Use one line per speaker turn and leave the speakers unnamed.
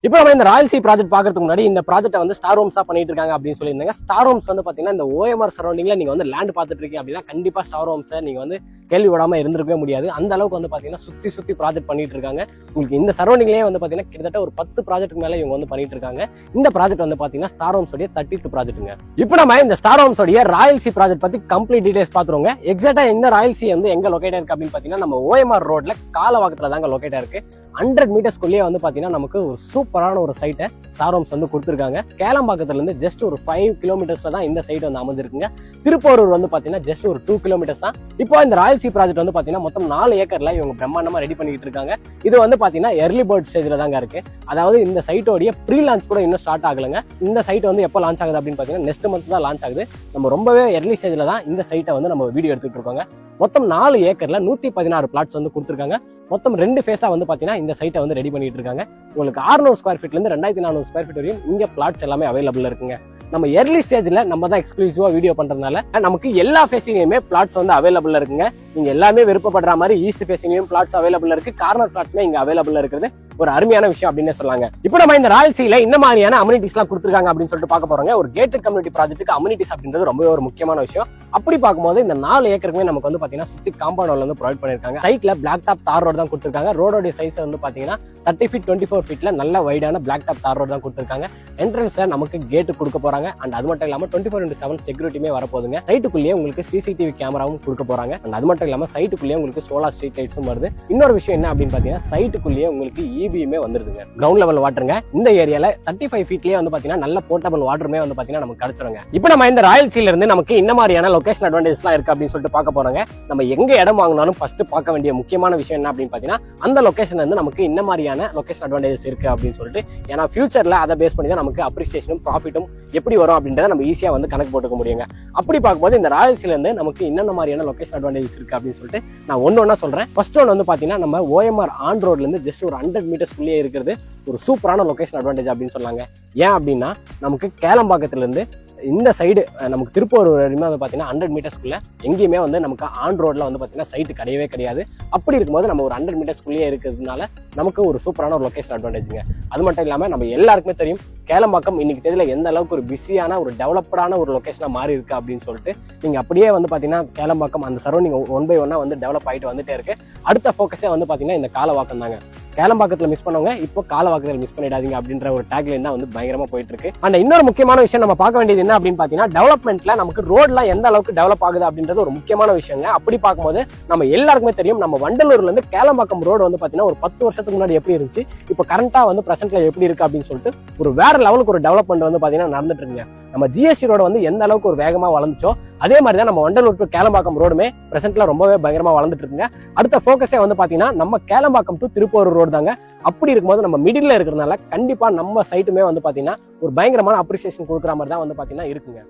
இப்போ நம்ம இந்த ராயல் சி ப்ராஜெக்ட் பாக்குறதுக்கு முன்னாடி இந்த ப்ராஜெக்ட்டை வந்து ஸ்டார் ஹோம்ஸா பண்ணிட்டு இருக்காங்க அப்படின்னு சொல்லியிருந்தாங்க. ஸ்டார் ஹோம்ஸ் வந்து பாத்தீங்கன்னா இந்த OMR சரௌண்டிங்ல நீங்க வந்து லேண்ட் பாத்துட்டு இருக்கீங்க அப்படின்னா கண்டிப்பா ஸ்டார் ஹோம்ஸை நீங்க வந்து கேள்வி விடாம இருந்திருக்கவே முடியாது. அந்த அளவுக்கு வந்து பாத்தீங்கன்னா சுத்தி ப்ராஜெக்ட் பண்ணிட்டு இருக்காங்க. உங்களுக்கு இந்த சரௌண்டிங்லேயே வந்து பாத்தீங்கன்னா கிட்டத்தட்ட ஒரு 10 ப்ராஜெக்ட் மேல இவங்க வந்து பண்ணிட்டு இருக்காங்க. இந்த ப்ராஜெக்ட் வந்து பாத்தீங்கன்னா ஸ்டார் ஹோம்ஸ் உடைய 30th ப்ராஜெக்ட்டுங்க. இப்போ நம்ம இந்த ஸ்டார் ஹோம்ஸ் உடைய ராயல் சி ப்ராஜெக்ட் பத்தி கம்ப்ளீட் டீடைல்ஸ் பாத்துருவோங்க. எக்ஸாக்டா இந்த ராயல் சி வந்து எங்க லொகேட் இருக்கு அப்படின்னு பாத்தீங்கன்னா நம்ம OMR ரோட்ல காலவாக்கத்துல தாங்க லொகேட் இருக்கு. 100 மீட்டர்ஸ்குள்ளேயே வந்து பாத்தீங்கன்னா நமக்கு ஒரு சூப்பரான ஒரு சைட்டை ஸ்டார் ஹோம்ஸ் வந்து கொடுத்துருக்காங்க. கேளம்பாக்கத்துல இருந்து ஜஸ்ட் ஒரு 5 கிலோமீட்டர்ஸ்ல தான் இந்த சைட் வந்து அமைஞ்சிருக்குங்க. திருப்போரூர் வந்து பாத்தீங்கன்னா ஜஸ்ட் ஒரு 2 கிலோமீட்டர்ஸ் தான். இப்போ இந்த ராயல் சி ப்ராஜெக்ட் வந்து பாத்தீங்கன்னா மொத்தம் 4 ஏக்கர்ல இவங்க பிரம்மாண்டமா ரெடி பண்ணிட்டு இருக்காங்க. இது வந்து பாத்தீங்கன்னா எர்லி பேர்ட் ஸ்டேஜ்ல தாங்க இருக்கு. அதாவது இந்த சைட்டோடைய ப்ரீ லான்ச் கூட இன்னும் ஸ்டார்ட் ஆகலங்க. இந்த சைட் வந்து எப்போ லான்ச் ஆகுது அப்படின்னு பாத்தீங்கன்னா நெக்ஸ்ட் மந்த் தான் லான்ச் ஆகுது. நம்ம ரொம்பவே எர்லி ஸ்டேஜ்ல தான் இந்த சைட்டை வந்து நம்ம வீடியோ எடுத்துட்டு இருக்கோங்க. மொத்தம் 4 ஏக்கர்ல 116 பிளாட்ஸ் வந்து கொடுத்துருக்காங்க. மொத்தம் 2 ஃபேஸா வந்து பாத்தீங்கன்னா இந்த சைட்டை வந்து ரெடி பண்ணிட்டு இருக்காங்க. உங்களுக்கு 600 ஸ்கொயர் ஃபீட்ல இருந்து 2400 ஸ்கொயர் ஃபீட் வரையும் இங்க பிளாட்ஸ் எல்லாமே அவைலபிள் இருக்குங்க. நம்ம எர்லி ஸ்டேஜ்ல நம்ம தான் எக்ஸ்க்ளூசிவா வீடியோ பண்றதுனால நமக்கு எல்லா ஃபேஸிங்லயுமே பிளாட்ஸ் வந்து அவைலபிள் இருக்குங்க. நீங்க எல்லாமே விருப்பப்படுற மாதிரி ஈஸ்ட் ஃபேஸிங்லயும் பிளாட்ஸ் அவைலபிள் இருக்கு. கார்னர் பிளாட்ஸ்மே இங்க அவைலபிள் இருக்குது. ஒரு அருமையான விஷயம் அப்படின்னு சொல்லாங்க. இப்போ நம்ம இந்த ராயல் சில இந்த மாதிரியான அம்யூனிட்டிஸ் எல்லாம் கொடுத்துருக்காங்க அப்படின்னு சொல்லிட்டு பார்க்க போறோங்க. ஒரு கேட்டட் கம்யூனிட்டி ப்ராஜெக்ட்டுக்கு அம்யூனிட்டிஸ் அப்படின்றது ரொம்ப ஒரு முக்கியமான விஷயம். அப்படி பார்க்கும்போது இந்த 4 ஏக்கருக்குமே நமக்கு வந்து பாத்தீங்கன்னா சுத்தி காம்பவுண்ட் வால் வந்து ப்ரொவைட் பண்ணிருக்காங்க. சைட்ல பிளாக் டாப் தார் ரோடு தான் கொடுத்துருக்காங்க. ரோடோட சைஸ் வந்து பாத்தீங்கன்னா 30 ஃபீட் 24 ஃபீட்ல நல்ல வைடான பிளாக் டாப் தார் ரோடு தான் கொடுத்துருக்காங்க. என்ட்ரன்ஸ்ல நமக்கு கேட் கொடுக்க போறாங்க. அண்ட் அது மட்டும் இல்லாம 24/7 செக்யூரிட்டியுமே வரப்போகுதுங்க. சைட்டுக்குள்ளேயே உங்களுக்கு CCTV கேமராவும் கொடுக்க போறாங்க. அண்ட் அது மட்டும் இல்லாம சைட்டுக்குள்ளேயே உங்களுக்கு சோலார் ஸ்ட்ரீட் லைட்ஸும் வருது. இன்னொரு விஷயம் என்ன அப்படின்னு பாத்தீங்கன்னா சைட்டுக்குள்ளேயே உங்களுக்கு EBயுமே வந்துருதுங்க. Ground level வாட்டருங்க. இந்த ஏரியால 35 ஃபீட்லயே வந்து பாத்தீங்கன்னா நல்ல போர்ட்டபிள் வாட்டருமே வந்து பாத்தீங்கன்னா நமக்கு கிடைச்சிருங்க. இப்போ நம்ம இந்த ராயல் சீல இருந்து நமக்கு இந்த மாதிரியான லொகேஷன் அட்வான்டேஜ் எல்லாம் இருக்கு அப்படின்னு சொல்லிட்டு பார்க்க போறாங்க. நம்ம எங்க இடம் வாங்கினாலும் ஃபர்ஸ்ட் பார்க்க வேண்டிய முக்கியமான விஷயம் என்ன அப்படின்னு பாத்தீங்கன்னா அந்த லொகேஷன் வந்து நமக்கு இந்த மாதிரியான லொகேஷன் அட்வான்டேஜஸ் இருக்கு அப்படின்னு சொல்லிட்டு. ஏன்னா ஃபியூச்சர்ல அதை பேஸ் பண்ணி தான் நமக்கு அப்ரிசியேஷனும் ப்ராஃபிட்டும் எப்படி வரும் அப்படின்றத நம்ம ஈஸியா வந்து கணக்கு போட்டுக்க முடியுங்க. அப்படி பார்க்கும்போது இந்த ராயல் சீல இருந்து நமக்கு என்னென்ன மாதிரியான லொகேஷன் அட்வான்டேஜஸ் இருக்கு அப்படின்னு சொல்லிட்டு நான் ஒண்ணா சொல்றேன். ஃபர்ஸ்ட் ஒன் வந்து பாத்தீங்கன்னா நம்ம OMR ஆன் ரோட்ல இருந்து ஜஸ்ட் ஒரு 100 மீட்டர்ஸ்குள்ளேயே இருக்கிறது ஒரு சூப்பரான லொகேஷன் அட்வான்டேஜ் அப்படின்னு சொன்னாங்க. ஏன் அப்படின்னா நமக்கு கேளம்பாக்கத்துல இருந்து இந்த சைடு நமக்கு திருப்பூர் வரையுமே வந்து பாத்தீங்கன்னா 100 மீட்டர்ஸ்குள்ள எங்கேயுமே வந்து நமக்கு ஆன் ரோட்ல வந்து பாத்தீங்கன்னா சைட்டு கிடையவே கிடையாது. அப்படி இருக்கும்போது நம்ம ஒரு 100 மீட்டர்ஸ்குள்ளேயே இருக்கிறதுனால நமக்கு ஒரு சூப்பரான ஒரு லொகேஷன் அட்வான்டேஜுங்க. அது மட்டும் இல்லாம நம்ம எல்லாருக்குமே தெரியும் கேளம்பாக்கம் இன்னைக்கு தேதியில எந்த அளவுக்கு ஒரு பிஸியான ஒரு டெவலப்டான ஒரு லொகேஷனா மாறி இருக்கு அப்படின்னு சொல்லிட்டு. நீங்க அப்படியே வந்து பாத்தீங்கன்னா கேளம்பாக்கம் அந்த சரௌண்டிங் 1 by 1 வந்து டெவலப் ஆயிட்டு வந்துட்டே இருக்கு. அடுத்த ஃபோக்கஸே வந்து பாத்தீங்கன்னா இந்த காலவாக்கம் தாங்க. கேளம்பாக்கத்துல மிஸ் பண்ணவங்க இப்போ காலவாக்கத்தில் மிஸ் பண்ணிடாதீங்க அப்படின்ற ஒரு டேக்லைன் தான் வந்து பயங்கரமா போயிட்டு இருக்கு. அண்ட் இன்னொரு முக்கியமான விஷயம் நம்ம பார்க்க வேண்டியது என்ன அப்படின்னு பாத்தீங்கன்னா டெவலப்மெண்ட்ல நமக்கு ரோட்லாம் எந்த அளவுக்கு டெவலப் ஆகுது அப்படின்றது ஒரு முக்கியமான விஷயங்க. அப்படி பார்க்கும்போது நம்ம எல்லாருக்குமே தெரியும் நம்ம வண்டலூர்ல இருந்து கேளம்பாக்கம் ரோடு வந்து பாத்தீங்கன்னா ஒரு 10 வருஷத்துக்கு முன்னாடி எப்படி இருந்துச்சு, இப்போ கரண்டா வந்து பிரசன்ட்ல எப்படி இருக்கு அப்படின்னு சொல்லிட்டு ஒரு வேற லெவலுக்கு ஒரு டெவலப்மெண்ட் வந்து பாத்தீங்கன்னா நடந்துட்டு இருக்குங்க. நம்ம GST ரோடு வந்து எந்த அளவுக்கு ஒரு வேகமா வளர்ந்துச்சோ அதே மாதிரி தான் நம்ம வண்டலூர் டு கேளம்பாக்கம் ரோடுமே பிரசன்ட்ல ரொம்பவே பயங்கரமா வளர்ந்துட்டு இருக்குங்க. அடுத்த ஃபோக்கஸே வந்து பாத்தீங்கன்னா நம்ம கேளம்பாக்கம் டு திருப்பூர் ரோடு தாங்க. அப்படி இருக்கும்போது நம்ம மிடில் இருக்கிறதுனால கண்டிப்பா நம்ம சைட்டுமே வந்து பாத்தீங்கன்னா ஒரு பயங்கரமான அப்ரிசியேஷன் கொடுக்குற மாதிரி தான் வந்து பாத்தீங்கன்னா இருக்குங்க.